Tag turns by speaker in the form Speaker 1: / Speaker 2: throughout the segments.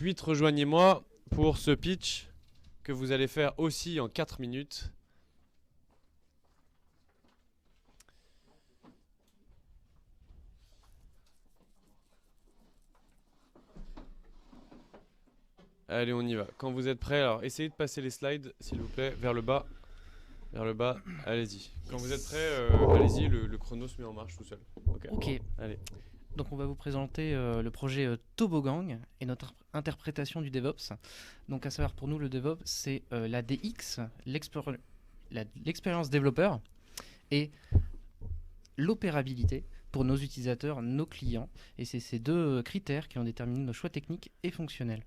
Speaker 1: vite rejoignez-moi pour ce pitch que vous allez faire aussi en 4 minutes. Allez, on y va. Quand vous êtes prêts, alors essayez de passer les slides, s'il vous plaît, vers le bas. Vers le bas, allez-y. Quand vous êtes prêts, allez-y, le chrono se met en marche tout seul.
Speaker 2: Ok.
Speaker 1: Allez.
Speaker 2: Donc on va vous présenter le projet Tobogang et notre interprétation du DevOps. Donc à savoir pour nous le DevOps c'est la DX, l'expérience développeur et l'opérabilité pour nos utilisateurs, nos clients. Et c'est ces deux critères qui ont déterminé nos choix techniques et fonctionnels.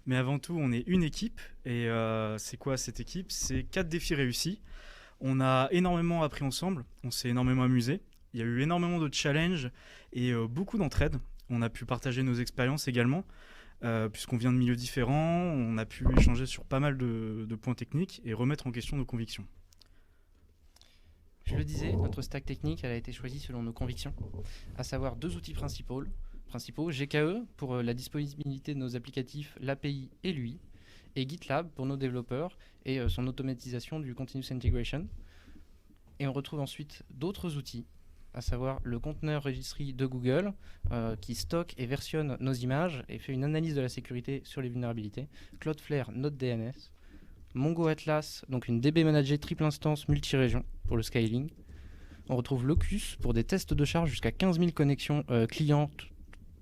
Speaker 3: Mais avant tout, on est une équipe. Et c'est quoi cette équipe? C'est 4 défis réussis. On a énormément appris ensemble. On s'est énormément amusé. Il y a eu énormément de challenges et beaucoup d'entraide. On a pu partager nos expériences également. Puisqu'on vient de milieux différents, on a pu échanger sur pas mal de points techniques et remettre en question nos convictions.
Speaker 2: Je le disais, notre stack technique elle a été choisie selon nos convictions, à savoir 2 outils principaux, GKE pour la disponibilité de nos applicatifs, l'API et l'UI, et GitLab pour nos développeurs et son automatisation du continuous integration. Et on retrouve ensuite d'autres outils, à savoir le Container Registry de Google qui stocke et versionne nos images et fait une analyse de la sécurité sur les vulnérabilités, Cloudflare Node.dns, Mongo Atlas, donc une DB managée triple instance multi-région pour le scaling. On retrouve Locus pour des tests de charge jusqu'à 15 000 connexions clientes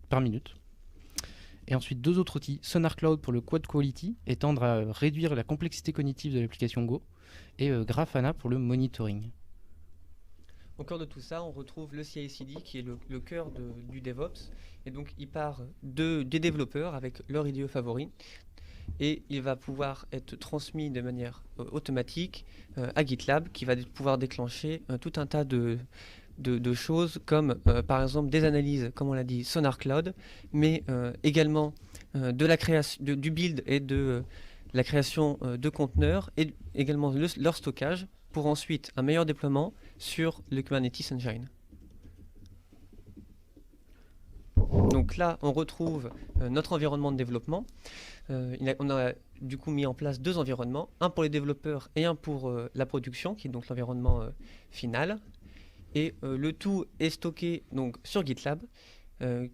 Speaker 2: par minute. Et ensuite 2 autres outils, Sonar Cloud pour le Quad Quality et tendre à réduire la complexité cognitive de l'application Go, et Grafana pour le monitoring.
Speaker 4: Au cœur de tout ça, on retrouve le CI/CD qui est le cœur du DevOps. Et donc, il part des développeurs avec leur IDE favori. Et il va pouvoir être transmis de manière automatique à GitLab qui va pouvoir déclencher tout un tas de choses comme par exemple des analyses, comme on l'a dit, Sonar Cloud, mais également de la création, du build et de la création de conteneurs et également leur stockage pour ensuite un meilleur déploiement sur le Kubernetes Engine. Donc là, on retrouve notre environnement de développement. On a du coup mis en place 2 environnements, un pour les développeurs et un pour la production, qui est donc l'environnement final. Et le tout est stocké donc, sur GitLab,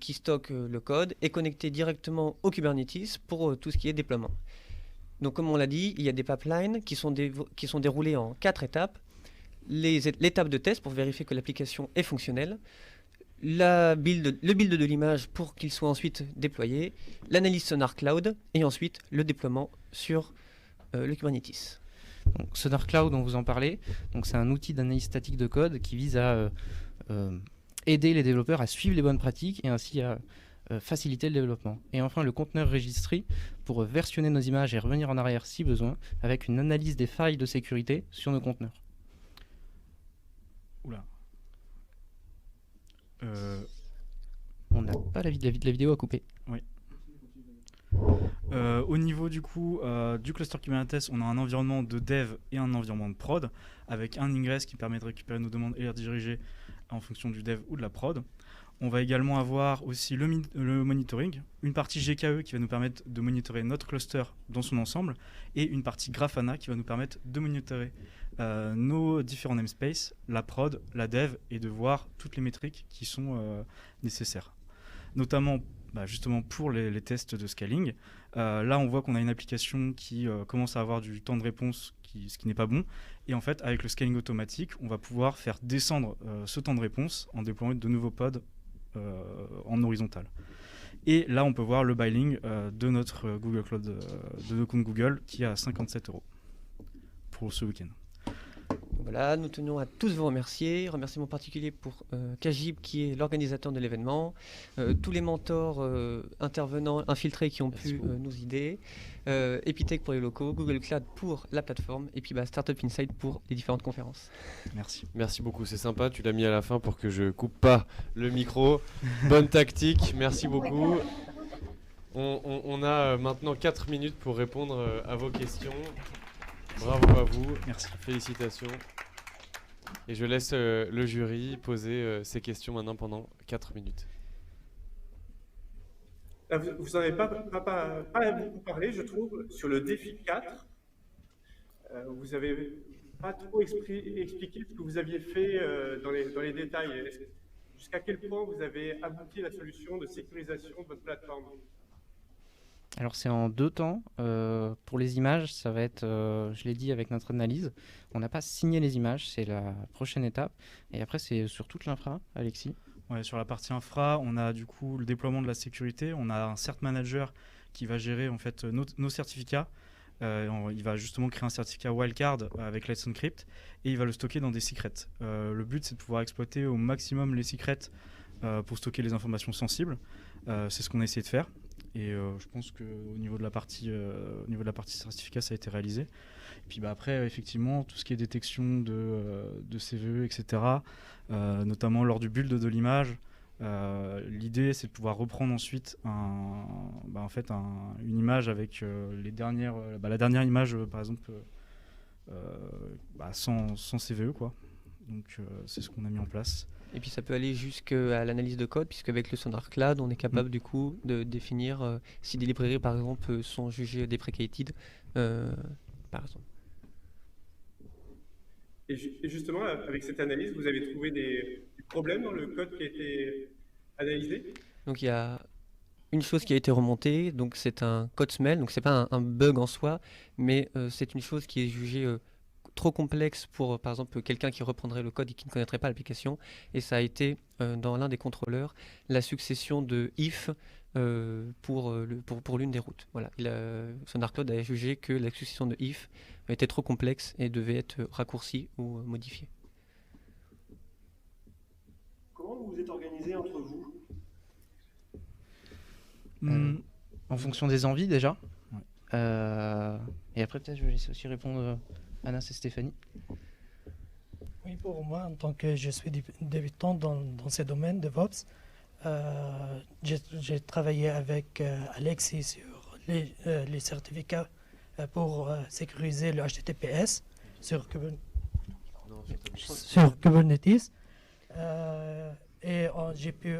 Speaker 4: qui stocke le code et connecté directement au Kubernetes pour tout ce qui est déploiement. Donc comme on l'a dit, il y a des pipelines qui sont déroulés en 4 étapes. L'étape de test pour vérifier que l'application est fonctionnelle, le build de l'image pour qu'il soit ensuite déployé, l'analyse Sonar Cloud et ensuite le déploiement sur le Kubernetes.
Speaker 2: Donc, Sonar Cloud, dont vous en parlez, c'est un outil d'analyse statique de code qui vise à aider les développeurs à suivre les bonnes pratiques et ainsi à faciliter le développement. Et enfin, le Container Registry pour versionner nos images et revenir en arrière si besoin, avec une analyse des failles de sécurité sur nos conteneurs.
Speaker 3: Oula.
Speaker 2: On n'a pas la vidéo à couper.
Speaker 3: Oui. Au niveau du coup du cluster Kubernetes, on a un environnement de dev et un environnement de prod avec un ingress qui permet de récupérer nos demandes et les rediriger en fonction du dev ou de la prod. On va également avoir aussi le monitoring, une partie GKE qui va nous permettre de monitorer notre cluster dans son ensemble et une partie Grafana qui va nous permettre de monitorer nos différents namespaces, la prod, la dev et de voir toutes les métriques qui sont nécessaires. Notamment justement pour les tests de scaling. Là, on voit qu'on a une application qui commence à avoir du temps de réponse, ce qui n'est pas bon. Et en fait, avec le scaling automatique, on va pouvoir faire descendre ce temps de réponse en déployant de nouveaux pods en horizontal. Et là, on peut voir le billing de notre Google Cloud, de nos comptes Google, qui est à 57 € pour ce week-end.
Speaker 4: Voilà, nous tenons à tous vous remercier. Remerciement particulier pour Kajib qui est l'organisateur de l'événement, tous les mentors intervenants infiltrés qui ont pu nous aider, Epitech pour les locaux, Google Cloud pour la plateforme et puis Startup Insight pour les différentes conférences.
Speaker 3: Merci.
Speaker 1: Merci beaucoup, c'est sympa, tu l'as mis à la fin pour que je coupe pas le micro. Bonne tactique, merci beaucoup. On a maintenant 4 minutes pour répondre à vos questions. Bravo à vous.
Speaker 3: Merci.
Speaker 1: Félicitations. Et je laisse le jury poser ses questions maintenant pendant 4 minutes.
Speaker 5: Vous n'en avez pas beaucoup parlé, je trouve, sur le défi 4. Vous n'avez pas trop expliqué ce que vous aviez fait dans les détails. Jusqu'à quel point vous avez abouti à la solution de sécurisation de votre plateforme?
Speaker 2: Alors c'est en 2 temps. Pour les images, ça va être, je l'ai dit avec notre analyse, on n'a pas signé les images, c'est la prochaine étape. Et après c'est sur toute l'infra, Alexis.
Speaker 3: Ouais, sur la partie infra, on a du coup le déploiement de la sécurité. On a un cert manager qui va gérer en fait nos certificats. Il va justement créer un certificat wildcard avec Let's Encrypt et il va le stocker dans des secrets. Le but, c'est de pouvoir exploiter au maximum les secrets pour stocker les informations sensibles. C'est ce qu'on a essayé de faire. Et je pense qu'au niveau de la partie certificat, ça a été réalisé. Et puis après, effectivement, tout ce qui est détection de CVE, etc., notamment lors du build de l'image, l'idée, c'est de pouvoir reprendre ensuite une image avec la dernière image, par exemple, sans CVE, quoi. Donc, c'est ce qu'on a mis en place.
Speaker 4: Et puis ça peut aller jusqu'à l'analyse de code, puisque avec le Sonar Cloud, on est capable du coup de définir si des librairies par exemple sont jugées deprecated, par exemple.
Speaker 5: Et justement, avec cette analyse, vous avez trouvé des problèmes dans le code qui a été analysé?
Speaker 4: Donc il y a une chose qui a été remontée, donc c'est un code smell, donc c'est pas un bug en soi, mais c'est une chose qui est jugée trop complexe pour, par exemple, quelqu'un qui reprendrait le code et qui ne connaîtrait pas l'application. Et ça a été, dans l'un des contrôleurs, la succession de if pour l'une des routes. Voilà. Sonar Cloud a jugé que la succession de if était trop complexe et devait être raccourcie ou modifiée.
Speaker 5: Comment vous vous êtes organisé entre vous?
Speaker 2: En fonction des envies déjà.
Speaker 3: Ouais.
Speaker 2: Et après peut-être je vais laisser aussi répondre Anas et Stéphanie.
Speaker 6: Oui, pour moi, en tant que je suis débutant dans ces domaines de DevOps, j'ai travaillé avec Alexis sur les certificats pour sécuriser le HTTPS sur Kubernetes. Et j'ai pu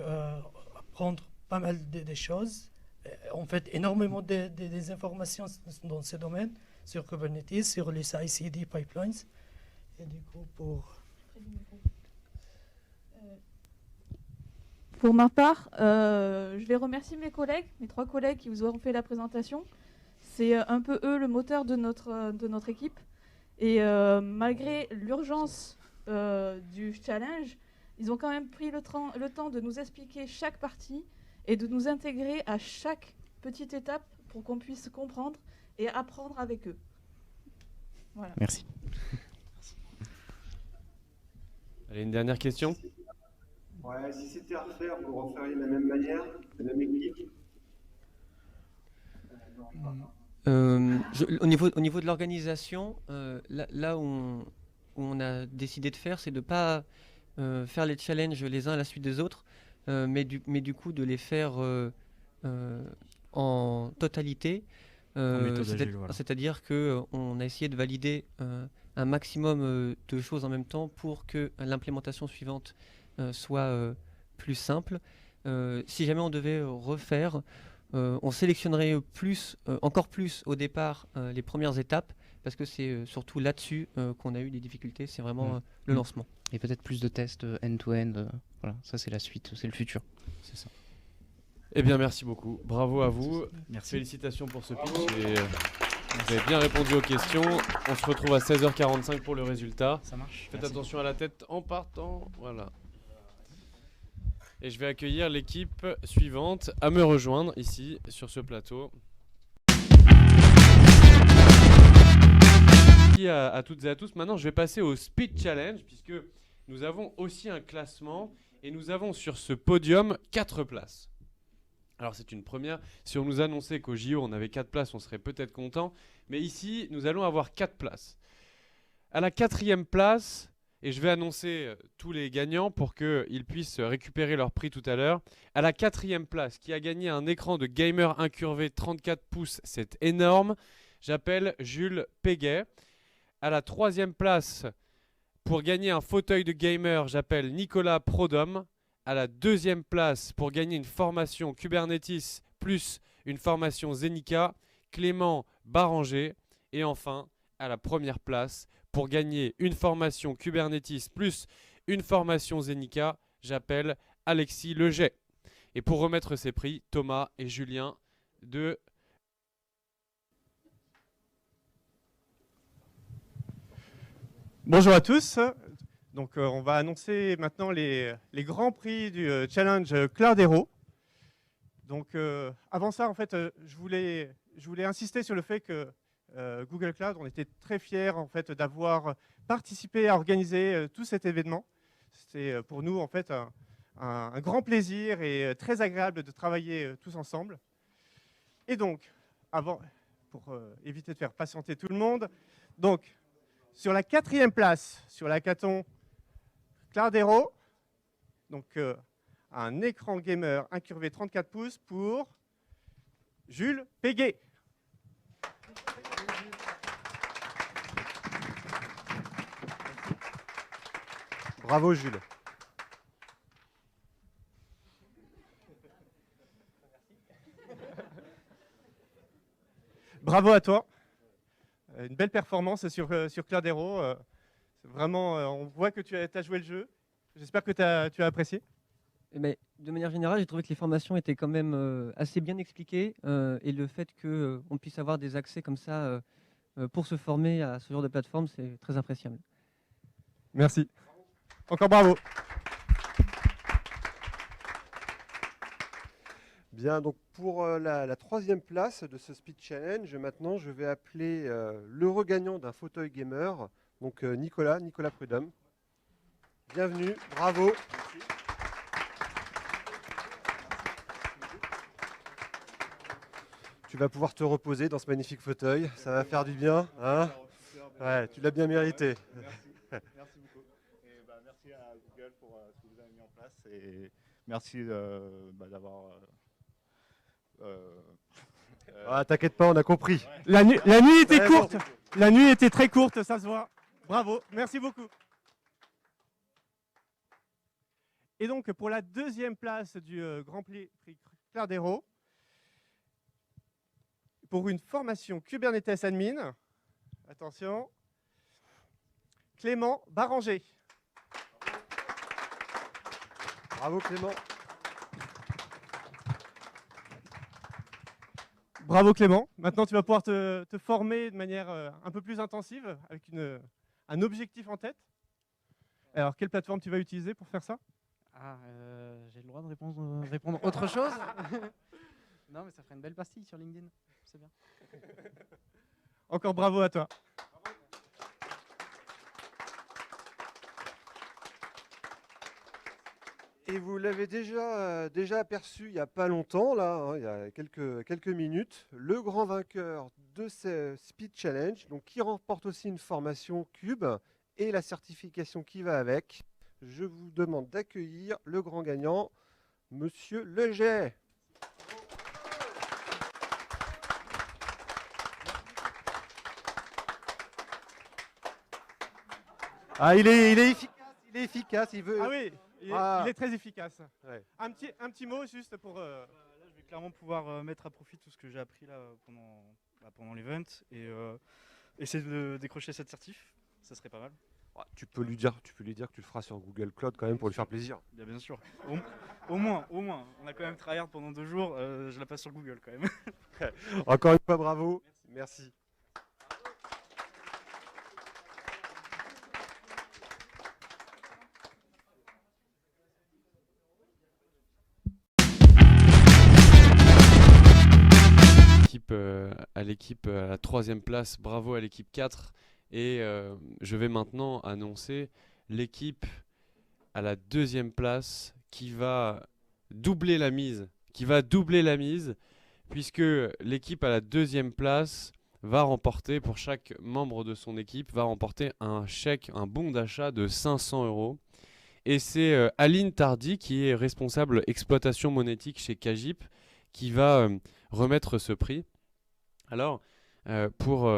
Speaker 6: apprendre pas mal de choses. En fait, énormément des informations dans ce domaine sur Kubernetes, sur les CI/CD pipelines. Et du coup,
Speaker 7: Pour ma part, je vais remercier mes 3 collègues qui vous ont fait la présentation. C'est un peu eux le moteur de notre équipe. Et malgré l'urgence du challenge, ils ont quand même pris le temps de nous expliquer chaque partie et de nous intégrer à chaque petite étape pour qu'on puisse comprendre et apprendre avec eux. Voilà.
Speaker 2: Merci.
Speaker 1: Allez, une dernière question.
Speaker 5: Ouais, si c'était à refaire, vous referiez de la même manière, la même équipe?
Speaker 4: Au niveau de l'organisation, là où on a décidé de faire, c'est de ne pas faire les challenges les uns à la suite des autres, mais du coup de les faire en totalité. C'est-à-dire qu'on a essayé de valider un maximum de choses en même temps pour que l'implémentation suivante soit plus simple. Si jamais on devait refaire, on sélectionnerait encore plus au départ les premières étapes, parce que c'est surtout là-dessus qu'on a eu des difficultés, c'est vraiment le lancement.
Speaker 2: Et peut-être plus de tests end-to-end, voilà, ça c'est la suite, c'est le futur.
Speaker 3: C'est ça.
Speaker 1: Eh bien, merci beaucoup. Bravo à vous.
Speaker 3: Merci.
Speaker 1: Félicitations pour ce pitch. Et, vous avez bien répondu aux questions. On se retrouve à 16h45 pour le résultat.
Speaker 3: Ça marche.
Speaker 1: Faites
Speaker 3: Merci.
Speaker 1: attention à la tête en partant. Voilà. Et je vais accueillir l'équipe suivante à me rejoindre ici sur ce plateau. Merci à toutes et à tous. Maintenant, je vais passer au Speed Challenge puisque nous avons aussi un classement et nous avons sur ce podium 4 places. Alors c'est une première. Si on nous annonçait qu'au JO on avait 4 places, on serait peut-être content. Mais ici, nous allons avoir 4 places. À la 4e place, et je vais annoncer tous les gagnants pour qu'ils puissent récupérer leur prix tout à l'heure. À la 4e place, qui a gagné un écran de gamer incurvé 34 pouces, c'est énorme. J'appelle Jules Péguet. À la 3e place, pour gagner un fauteuil de gamer, j'appelle Nicolas Prodhomme. À la deuxième place, pour gagner une formation Kubernetes plus une formation Zenica, Clément Baranger. Et enfin, à la première place, pour gagner une formation Kubernetes plus une formation Zenica, j'appelle Alexis Leget. Et pour remettre ces prix, Thomas et Julien de...
Speaker 5: Bonjour à tous. Donc, on va annoncer maintenant les grands prix du challenge Cloudero. Donc, avant ça, en fait, je voulais insister sur le fait que Google Cloud, on était très fiers en fait d'avoir participé à organiser tout cet événement. C'était pour nous en fait un grand plaisir et très agréable de travailler tous ensemble. Et donc, pour éviter de faire patienter tout le monde, donc sur la 4e place sur l'hackathon Cloudero, donc un écran gamer incurvé 34 pouces pour Jules Péguet.
Speaker 8: Bravo Jules.
Speaker 5: Bravo à toi. Une belle performance sur Cloudero. Vraiment, on voit que tu as joué le jeu. J'espère que tu as apprécié.
Speaker 4: Mais de manière générale, j'ai trouvé que les formations étaient quand même assez bien expliquées et le fait qu'on puisse avoir des accès comme ça pour se former à ce genre de plateforme, c'est très appréciable.
Speaker 5: Merci. Encore bravo.
Speaker 8: Bien, donc pour la 3e place de ce Speed Challenge, maintenant je vais appeler l'heureux gagnant d'un fauteuil gamer, donc Nicolas Prudhomme. Bienvenue, bravo. Tu vas pouvoir te reposer dans ce magnifique fauteuil, ça va faire du bien, hein? Ouais, tu l'as bien mérité.
Speaker 9: Merci beaucoup. Et merci à Google pour ce que vous avez mis en place et merci d'avoir...
Speaker 8: Ah, t'inquiète pas, on a compris.
Speaker 9: Ouais.
Speaker 5: La nuit était courte. La nuit était très courte, ça se voit. Bravo, merci beaucoup. Et donc, pour la 2e place du Grand Prix Cloudero, pour une formation Kubernetes Admin, attention, Clément Baranger.
Speaker 8: Bravo Clément.
Speaker 5: Bravo Clément. Maintenant, tu vas pouvoir te former de manière un peu plus intensive, avec un objectif en tête. Alors, quelle plateforme tu vas utiliser pour faire ça?
Speaker 2: J'ai le droit de répondre autre chose. Non, mais ça ferait une belle pastille sur LinkedIn. C'est bien.
Speaker 5: Encore bravo à toi.
Speaker 8: Et vous l'avez déjà aperçu il n'y a pas longtemps, là, hein, il y a quelques minutes, le grand vainqueur de ce Speed Challenge, donc qui remporte aussi une formation Cube et la certification qui va avec. Je vous demande d'accueillir le grand gagnant, Monsieur Leget. Ah, il est efficace, il veut...
Speaker 5: Ah oui, il est très efficace.
Speaker 8: Ouais.
Speaker 5: Un petit mot juste pour...
Speaker 3: Là, je vais clairement pouvoir mettre à profit tout ce que j'ai appris là, pendant l'event et essayer de décrocher cette certif. Ça serait pas mal.
Speaker 8: Ah, tu peux lui dire que tu le feras sur Google Cloud quand même pour lui faire plaisir.
Speaker 3: Bien sûr. Au moins. On a quand même tryhard pendant 2 jours. Je la passe sur Google quand même.
Speaker 8: Encore une fois, bravo. Merci.
Speaker 1: À l'équipe à la 3e place, bravo à l'équipe 4. Et je vais maintenant annoncer l'équipe à la 2e place qui va doubler la mise. Puisque l'équipe à la 2e place va remporter, pour chaque membre de son équipe, va remporter un chèque, un bon d'achat de 500 €. Et c'est Aline Tardy, qui est responsable exploitation monétique chez Kagip, qui va remettre ce prix. Alors, pour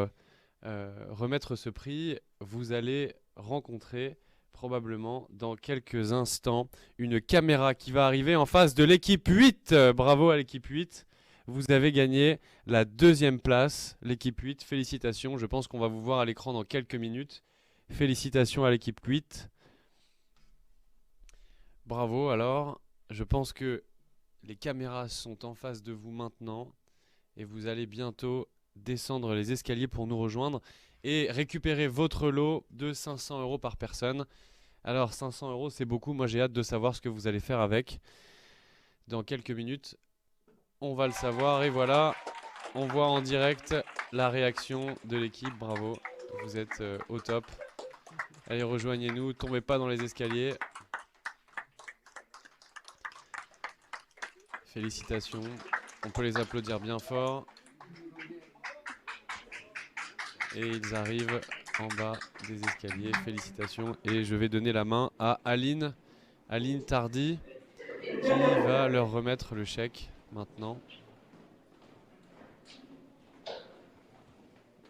Speaker 1: remettre ce prix, vous allez rencontrer probablement dans quelques instants une caméra qui va arriver en face de l'équipe 8. Bravo à l'équipe 8. Vous avez gagné la 2e place, l'équipe 8. Félicitations. Je pense qu'on va vous voir à l'écran dans quelques minutes. Félicitations à l'équipe 8. Bravo. Alors, je pense que les caméras sont en face de vous maintenant et vous allez bientôt descendre les escaliers pour nous rejoindre et récupérer votre lot de 500 € par personne. Alors 500 €, c'est beaucoup. Moi, j'ai hâte de savoir ce que vous allez faire avec. Dans quelques minutes, on va le savoir. Et voilà, on voit en direct la réaction de l'équipe. Bravo, vous êtes au top. Allez, rejoignez-nous, tombez pas dans les escaliers. Félicitations, on peut les applaudir bien fort. Et ils arrivent en bas des escaliers. Félicitations. Et je vais donner la main à Aline Tardy, qui va leur remettre le chèque maintenant.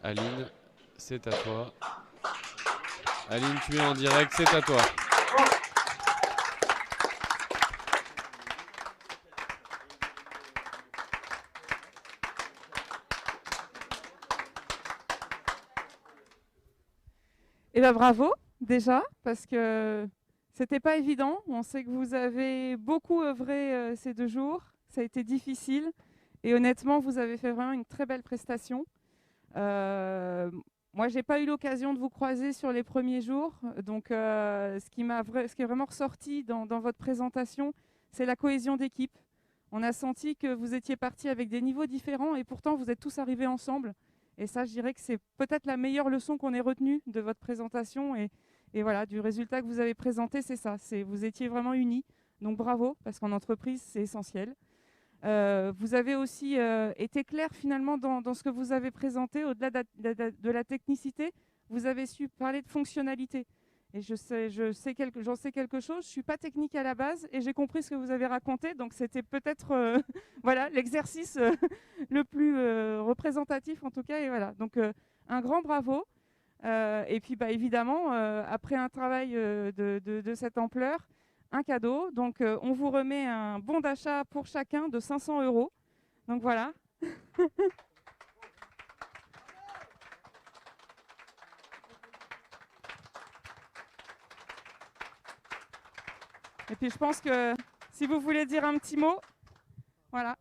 Speaker 1: Aline, c'est à toi. Aline, tu es en direct, c'est à toi.
Speaker 10: Eh bien, bravo, déjà, parce que c'était pas évident. On sait que vous avez beaucoup œuvré ces 2 jours. Ça a été difficile. Et honnêtement, vous avez fait vraiment une très belle prestation. Moi, j'ai pas eu l'occasion de vous croiser sur les premiers jours. Donc, ce qui est vraiment ressorti dans votre présentation, c'est la cohésion d'équipe. On a senti que vous étiez partis avec des niveaux différents et pourtant, vous êtes tous arrivés ensemble. Et ça, je dirais que c'est peut-être la meilleure leçon qu'on ait retenue de votre présentation. Et voilà, du résultat que vous avez présenté, c'est ça. Vous étiez vraiment unis. Donc bravo, parce qu'en entreprise, c'est essentiel. Vous avez aussi été clair finalement dans ce que vous avez présenté. Au-delà de la technicité, vous avez su parler de fonctionnalité. Et j'en sais quelque chose. Je ne suis pas technique à la base et j'ai compris ce que vous avez raconté. Donc c'était peut-être voilà, l'exercice le plus représentatif en tout cas. Et voilà. Donc un grand bravo. Et puis évidemment, après un travail de cette ampleur, un cadeau. Donc on vous remet un bon d'achat pour chacun de 500 €. Donc voilà. Et puis je pense que si vous voulez dire un petit mot, voilà.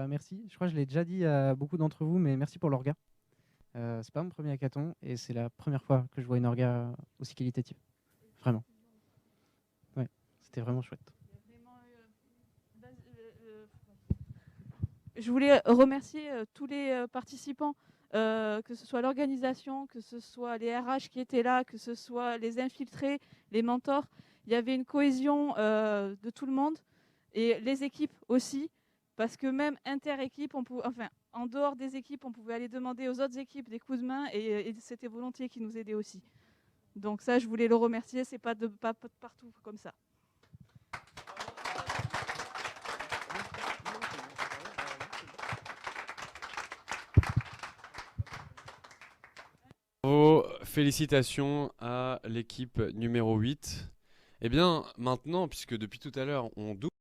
Speaker 2: Merci. Je crois que je l'ai déjà dit à beaucoup d'entre vous, mais merci pour l'orga. C'est pas mon premier hackathon et c'est la première fois que je vois une orga aussi qualitative. Vraiment. Ouais, c'était vraiment chouette.
Speaker 7: Je voulais remercier tous les participants, que ce soit l'organisation, que ce soit les RH qui étaient là, que ce soit les infiltrés, les mentors. Il y avait une cohésion de tout le monde et les équipes aussi, parce que même inter-équipe, en dehors des équipes, on pouvait aller demander aux autres équipes des coups de main et c'était volontiers qui nous aidaient aussi. Donc ça, je voulais le remercier, c'est pas partout comme ça.
Speaker 1: Bravo, félicitations à l'équipe numéro 8. Eh bien, maintenant, puisque depuis tout à l'heure, on double